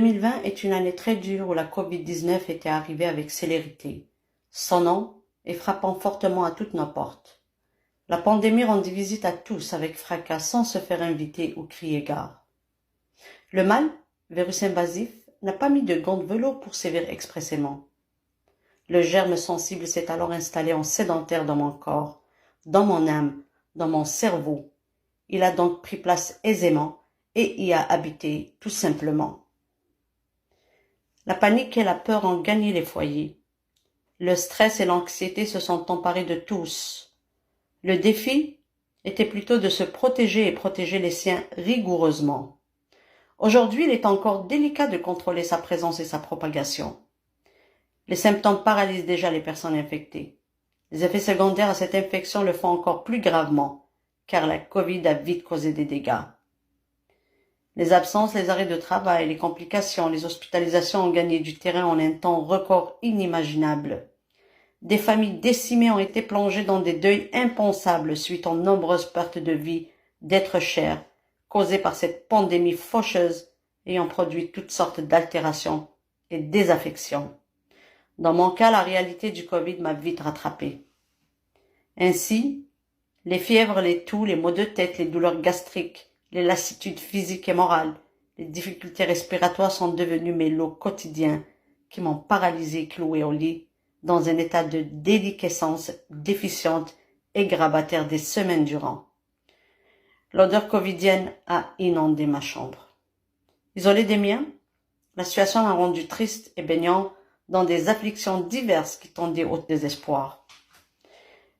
2020 est une année très dure où la Covid-19 était arrivée avec célérité, sonnant et frappant fortement à toutes nos portes. La pandémie rendit visite à tous avec fracas sans se faire inviter ou crier gare. Le mal, virus invasif, n'a pas mis de gants de velours pour sévir expressément. Le germe sensible s'est alors installé en sédentaire dans mon corps, dans mon âme, dans mon cerveau. Il a donc pris place aisément et y a habité tout simplement. La panique et la peur ont gagné les foyers. Le stress et l'anxiété se sont emparés de tous. Le défi était plutôt de se protéger et protéger les siens rigoureusement. Aujourd'hui, il est encore délicat de contrôler sa présence et sa propagation. Les symptômes paralysent déjà les personnes infectées. Les effets secondaires à cette infection le font encore plus gravement, car la Covid a vite causé des dégâts. Les absences, les arrêts de travail, les complications, les hospitalisations ont gagné du terrain en un temps record inimaginable. Des familles décimées ont été plongées dans des deuils impensables suite aux nombreuses pertes de vie, d'êtres chers, causées par cette pandémie faucheuse ayant produit toutes sortes d'altérations et désaffections. Dans mon cas, la réalité du Covid m'a vite rattrapé. Ainsi, les fièvres, les toux, les maux de tête, les douleurs gastriques, les lassitudes physiques et morales, les difficultés respiratoires sont devenus mes lots quotidiens qui m'ont paralysé, cloué au lit, dans un état de déliquescence déficiente et grabataire des semaines durant. L'odeur covidienne a inondé ma chambre. Isolé des miens, la situation m'a rendu triste et baignant dans des afflictions diverses qui tendaient au désespoir.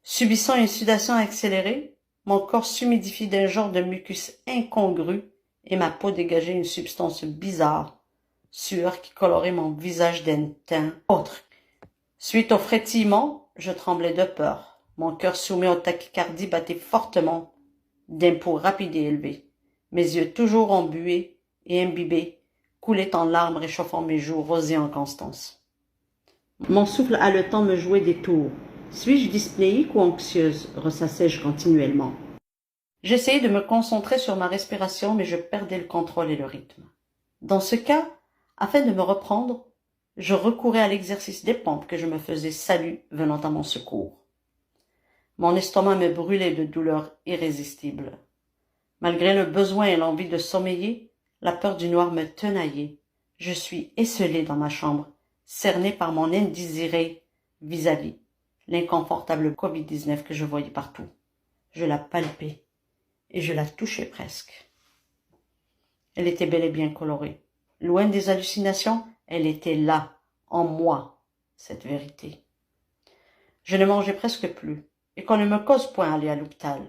Subissant une sudation accélérée, mon corps s'humidifie d'un genre de mucus incongru et ma peau dégageait une substance bizarre, sueur qui colorait mon visage d'un teint autre. Suite au frétillement, je tremblais de peur. Mon cœur soumis aux tachycardies battait fortement, d'un pouls rapide et élevé. Mes yeux toujours embués et imbibés coulaient en larmes réchauffant mes joues rosées en constance. Mon souffle haletant me jouait des tours. Suis-je dyspnéique ou anxieuse, ressassais-je continuellement. J'essayais de me concentrer sur ma respiration, mais je perdais le contrôle et le rythme. Dans ce cas, afin de me reprendre, je recourais à l'exercice des pompes que je me faisais salut venant à mon secours. Mon estomac me brûlait de douleurs irrésistibles. Malgré le besoin et l'envie de sommeiller, la peur du noir me tenaillait. Je suis esselée dans ma chambre, cernée par mon indésiré vis-à-vis, l'inconfortable Covid-19 que je voyais partout. Je la palpais et je la touchais presque. Elle était bel et bien colorée. Loin des hallucinations, elle était là, en moi, cette vérité. Je ne mangeais presque plus, et qu'on ne me cause point aller à l'hôpital.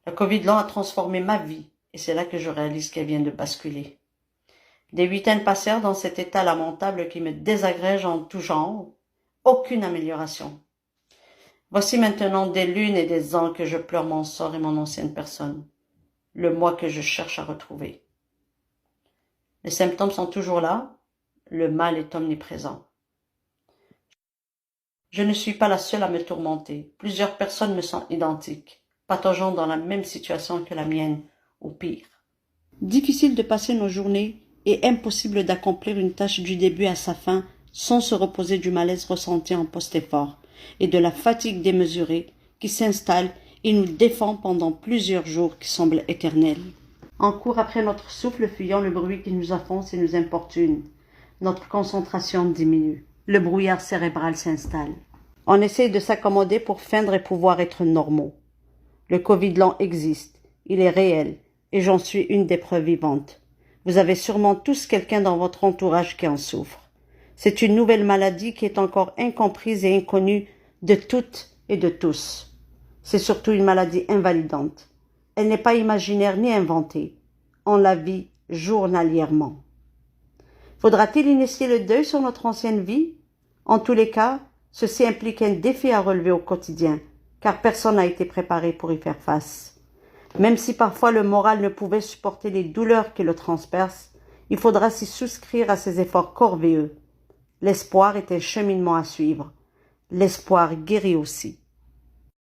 La Covid long a transformé ma vie, et c'est là que je réalise qu'elle vient de basculer. Des huitaines passèrent dans cet état lamentable qui me désagrège en tout genre, aucune amélioration. Voici maintenant des lunes et des ans que je pleure mon sort et mon ancienne personne, le moi que je cherche à retrouver. Les symptômes sont toujours là, le mal est omniprésent. Je ne suis pas la seule à me tourmenter. Plusieurs personnes me sont identiques, pataugeant dans la même situation que la mienne, ou pire. Difficile de passer nos journées et impossible d'accomplir une tâche du début à sa fin sans se reposer du malaise ressenti en post-effort et de la fatigue démesurée qui s'installe et nous défend pendant plusieurs jours qui semblent éternels. On court après notre souffle, fuyant le bruit qui nous offense et nous importune. Notre concentration diminue. Le brouillard cérébral s'installe. On essaye de s'accommoder pour feindre et pouvoir être normaux. Le Covid long existe, il est réel, et j'en suis une des preuves vivantes. Vous avez sûrement tous quelqu'un dans votre entourage qui en souffre. C'est une nouvelle maladie qui est encore incomprise et inconnue de toutes et de tous. C'est surtout une maladie invalidante. Elle n'est pas imaginaire ni inventée. On la vit journalièrement. Faudra-t-il initier le deuil sur notre ancienne vie? En tous les cas, ceci implique un défi à relever au quotidien, car personne n'a été préparé pour y faire face. Même si parfois le moral ne pouvait supporter les douleurs qui le transpercent, il faudra s'y souscrire à ces efforts corvéeux. L'espoir est un cheminement à suivre. L'espoir guérit aussi.